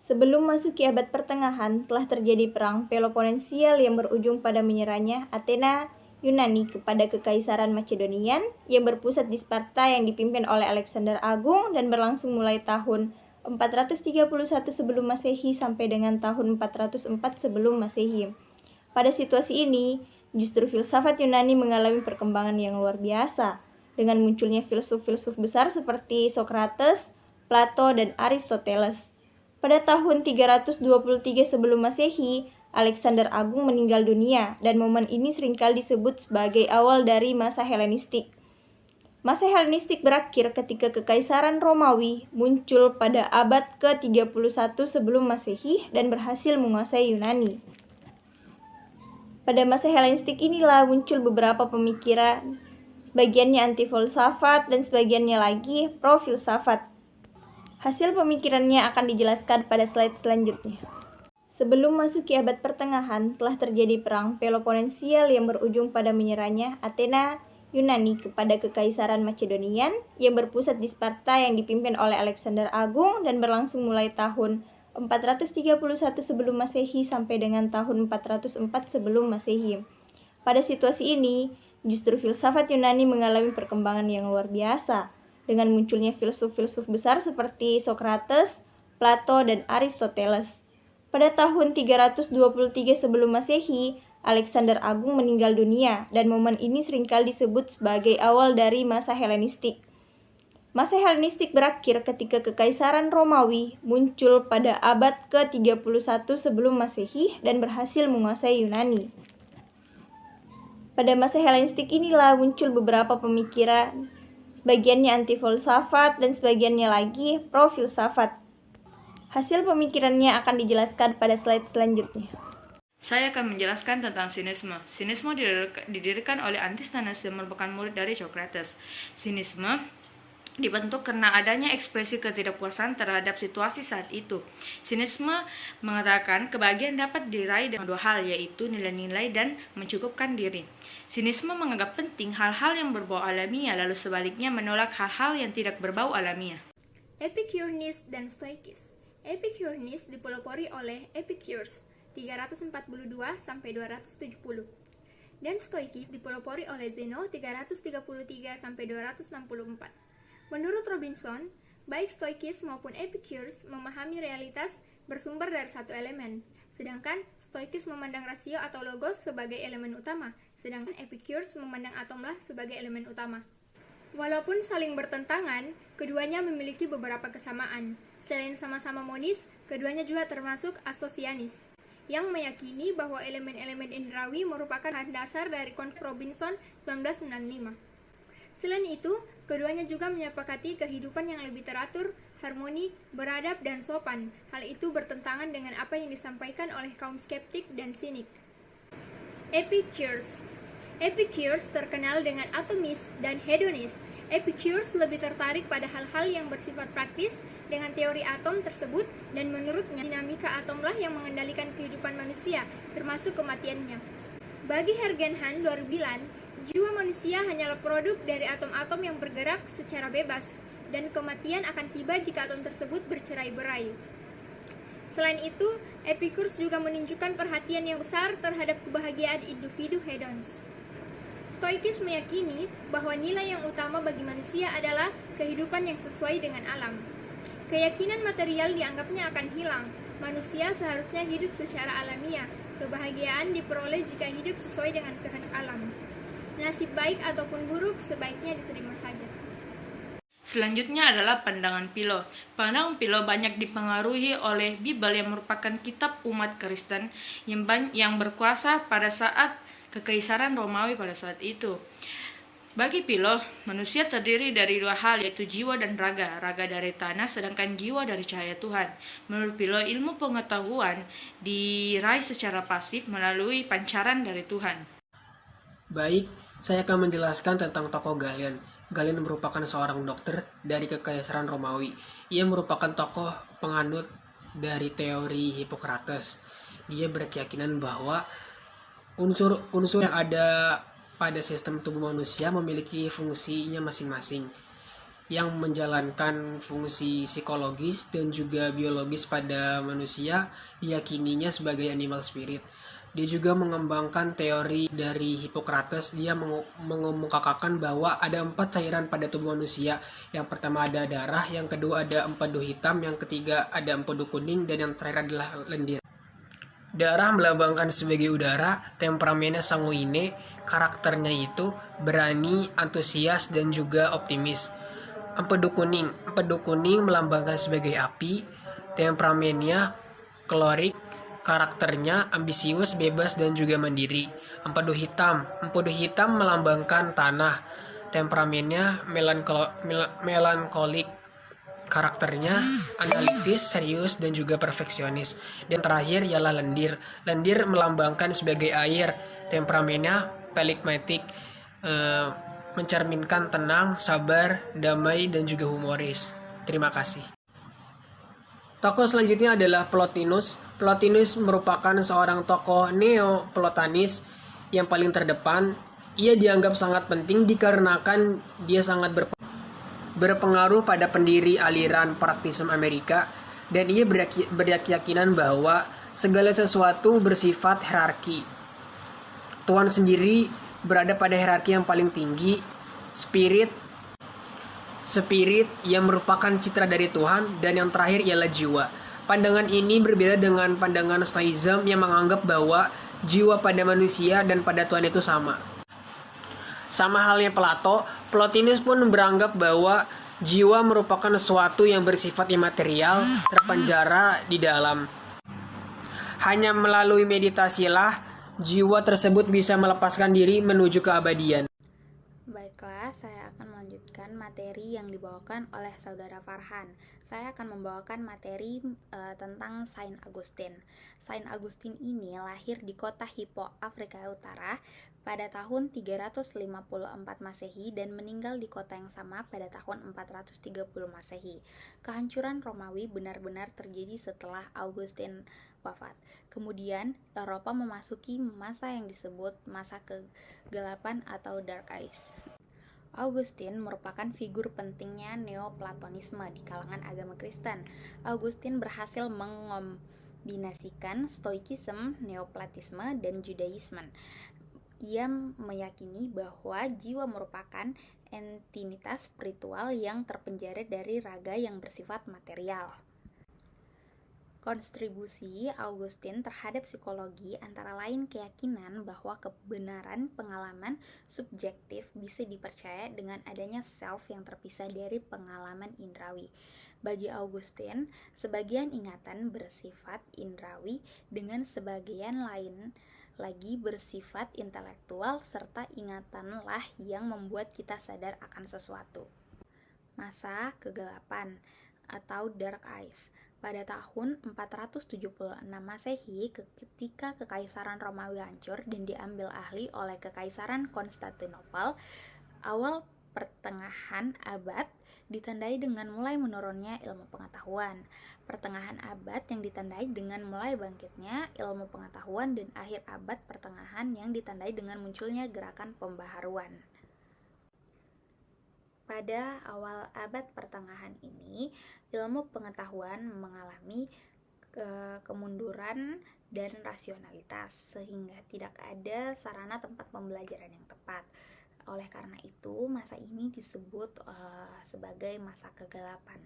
Sebelum masuki abad pertengahan, telah terjadi perang Peloponesial yang berujung pada menyerahnya Athena Yunani kepada Kekaisaran Macedonian yang berpusat di Sparta yang dipimpin oleh Alexander Agung dan berlangsung mulai tahun 431 sebelum Masehi sampai dengan tahun 404 sebelum Masehi. Pada situasi ini, justru filsafat Yunani mengalami perkembangan yang luar biasa, dengan munculnya filsuf-filsuf besar seperti Socrates, Plato, dan Aristoteles. Pada tahun 323 sebelum Masehi, Alexander Agung meninggal dunia dan momen ini seringkali disebut sebagai awal dari masa Helenistik. Masa Helenistik berakhir ketika Kekaisaran Romawi muncul pada abad ke-31 sebelum Masehi dan berhasil menguasai Yunani. Pada masa Helenistik inilah muncul beberapa pemikiran, sebagiannya anti-filsafat dan sebagiannya lagi pro-filsafat. Hasil pemikirannya akan dijelaskan pada slide selanjutnya. Sebelum masuki abad pertengahan, telah terjadi perang Peloponesial yang berujung pada menyerahnya Athena Yunani kepada Kekaisaran Macedonian yang berpusat di Sparta yang dipimpin oleh Alexander Agung dan berlangsung mulai tahun 431 sebelum Masehi sampai dengan tahun 404 sebelum Masehi. Pada situasi ini, justru filsafat Yunani mengalami perkembangan yang luar biasa, dengan munculnya filsuf-filsuf besar seperti Socrates, Plato, dan Aristoteles. Pada tahun 323 sebelum Masehi, Alexander Agung meninggal dunia dan momen ini seringkali disebut sebagai awal dari masa Helenistik. Masa Helenistik berakhir ketika Kekaisaran Romawi muncul pada abad ke-31 sebelum Masehi dan berhasil menguasai Yunani. Pada masa Helenistik inilah muncul beberapa pemikiran, sebagiannya anti-filsafat dan sebagiannya lagi pro-filsafat. Hasil pemikirannya akan dijelaskan pada slide selanjutnya. Saya akan menjelaskan tentang sinisme. Sinisme didirikan oleh Antisthenes dan merupakan murid dari Socrates. Sinisme dibentuk karena adanya ekspresi ketidakpuasan terhadap situasi saat itu. Sinisme mengatakan kebahagiaan dapat diraih dengan dua hal, yaitu nilai-nilai dan mencukupkan diri. Sinisme menganggap penting hal-hal yang berbau alamiah, lalu sebaliknya menolak hal-hal yang tidak berbau alamiah. Epicurus dan Stoikis. Epicurus dipelopori oleh Epicurus 342 sampai 270 dan Stoikis dipelopori oleh Zeno 333 sampai 264. Menurut Robinson, baik Stoikis maupun Epicurus memahami realitas bersumber dari satu elemen, sedangkan Stoikis memandang rasio atau logos sebagai elemen utama, sedangkan Epicurus memandang atomlah sebagai elemen utama. Walaupun saling bertentangan, keduanya memiliki beberapa kesamaan. Selain sama-sama monis, keduanya juga termasuk asosianis, yang meyakini bahwa elemen-elemen indrawi merupakan bahan dasar dari konsep Robinson 1995. Selain itu, keduanya juga menyepakati kehidupan yang lebih teratur, harmoni, beradab, dan sopan. Hal itu bertentangan dengan apa yang disampaikan oleh kaum skeptik dan sinik. Epicurus. Epicurus terkenal dengan atomis dan hedonis. Epicurus lebih tertarik pada hal-hal yang bersifat praktis dengan teori atom tersebut, dan menurutnya dinamika atomlah yang mengendalikan kehidupan manusia, termasuk kematiannya. Bagi Hergenhan 2009, jiwa manusia hanyalah produk dari atom-atom yang bergerak secara bebas, dan kematian akan tiba jika atom tersebut bercerai-berai. Selain itu, Epicurus juga menunjukkan perhatian yang besar terhadap kebahagiaan individu hedons. Stoikis meyakini bahwa nilai yang utama bagi manusia adalah kehidupan yang sesuai dengan alam. Keyakinan material dianggapnya akan hilang. Manusia seharusnya hidup secara alamiah. Kebahagiaan diperoleh jika hidup sesuai dengan kehendak alam. Nasib baik ataupun buruk sebaiknya diterima saja. Selanjutnya adalah pandangan Philo. Pandangan Philo banyak dipengaruhi oleh Bible yang merupakan kitab umat Kristen yang berkuasa pada saat Kekaisaran Romawi pada saat itu. Bagi Philo, manusia terdiri dari dua hal, yaitu jiwa dan raga. Raga dari tanah, sedangkan jiwa dari cahaya Tuhan. Menurut Philo, ilmu pengetahuan diraih secara pasif melalui pancaran dari Tuhan. Baik, saya akan menjelaskan tentang tokoh Galen. Galen merupakan seorang dokter dari Kekaisaran Romawi. Ia merupakan tokoh penganut dari teori Hippocrates. Dia berkeyakinan bahwa unsur-unsur yang ada pada sistem tubuh manusia memiliki fungsinya masing-masing. yang menjalankan fungsi psikologis dan juga biologis pada manusia, diyakininya sebagai animal spirit. Dia juga mengembangkan teori dari Hippocrates. Dia mengemukakan bahwa ada 4 cairan pada tubuh manusia. Yang pertama ada darah, yang kedua ada empedu hitam, yang ketiga ada empedu kuning, dan yang terakhir adalah lendir. Darah melambangkan sebagai udara, temperamennya sanguine, karakternya itu berani, antusias, dan juga optimis. Empedu kuning melambangkan sebagai api, temperamennya klorik, karakternya ambisius, bebas, dan juga mandiri. Empedu hitam melambangkan tanah, temperamennya melankolik, karakternya analitis, serius, dan juga perfeksionis. Dan terakhir ialah lendir. Lendir melambangkan sebagai air, temperamennya pelikmatik, mencerminkan tenang, sabar, damai, dan juga humoris. Terima kasih. Tokoh selanjutnya adalah Plotinus. Plotinus merupakan seorang tokoh Neoplatonis yang paling terdepan. Ia dianggap sangat penting dikarenakan dia sangat berpengaruh pada pendiri aliran praktisme Amerika, dan ia berkeyakinan bahwa segala sesuatu bersifat hierarki. Tuhan sendiri berada pada hierarki yang paling tinggi, spirit yang merupakan citra dari Tuhan, dan yang terakhir ialah jiwa. Pandangan ini berbeda dengan pandangan Stoicism yang menganggap bahwa jiwa pada manusia dan pada Tuhan itu sama. Sama halnya Plato, Plotinus pun beranggap bahwa jiwa merupakan sesuatu yang bersifat imaterial, terpenjara di dalam. Hanya melalui meditasilah jiwa tersebut bisa melepaskan diri menuju keabadian. Baiklah, saya akan melanjutkan materi yang dibawakan oleh Saudara Farhan. Saya akan membawakan materi tentang Saint Augustine. Saint Augustine ini lahir di kota Hippo, Afrika Utara pada tahun 354 Masehi dan meninggal di kota yang sama pada tahun 430 Masehi. Kehancuran Romawi benar-benar terjadi setelah Augustine wafat. Kemudian, Eropa memasuki masa yang disebut masa kegelapan atau Dark Age. Augustine merupakan figur pentingnya Neoplatonisme di kalangan agama Kristen. Augustine berhasil mengombinasikan Stoicism, Neoplatisme, dan Judaisme. Ia meyakini bahwa jiwa merupakan entitas spiritual yang terpenjara dari raga yang bersifat material. Kontribusi Augustine terhadap psikologi antara lain keyakinan bahwa kebenaran pengalaman subjektif bisa dipercaya dengan adanya self yang terpisah dari pengalaman indrawi. Bagi Augustine, sebagian ingatan bersifat indrawi dengan sebagian lain lagi bersifat intelektual, serta ingatanlah yang membuat kita sadar akan sesuatu. Masa kegelapan atau Dark Age. Pada tahun 476 Masehi, ketika Kekaisaran Romawi hancur dan diambil alih oleh Kekaisaran Konstantinopel, awal pertengahan abad ditandai dengan mulai menurunnya ilmu pengetahuan. Pertengahan abad yang ditandai dengan mulai bangkitnya ilmu pengetahuan, dan akhir abad pertengahan yang ditandai dengan munculnya gerakan pembaharuan. Pada awal abad pertengahan ini, ilmu pengetahuan mengalami kemunduran dan rasionalitas, sehingga tidak ada sarana tempat pembelajaran yang tepat. Oleh karena itu, masa ini disebut sebagai masa kegelapan.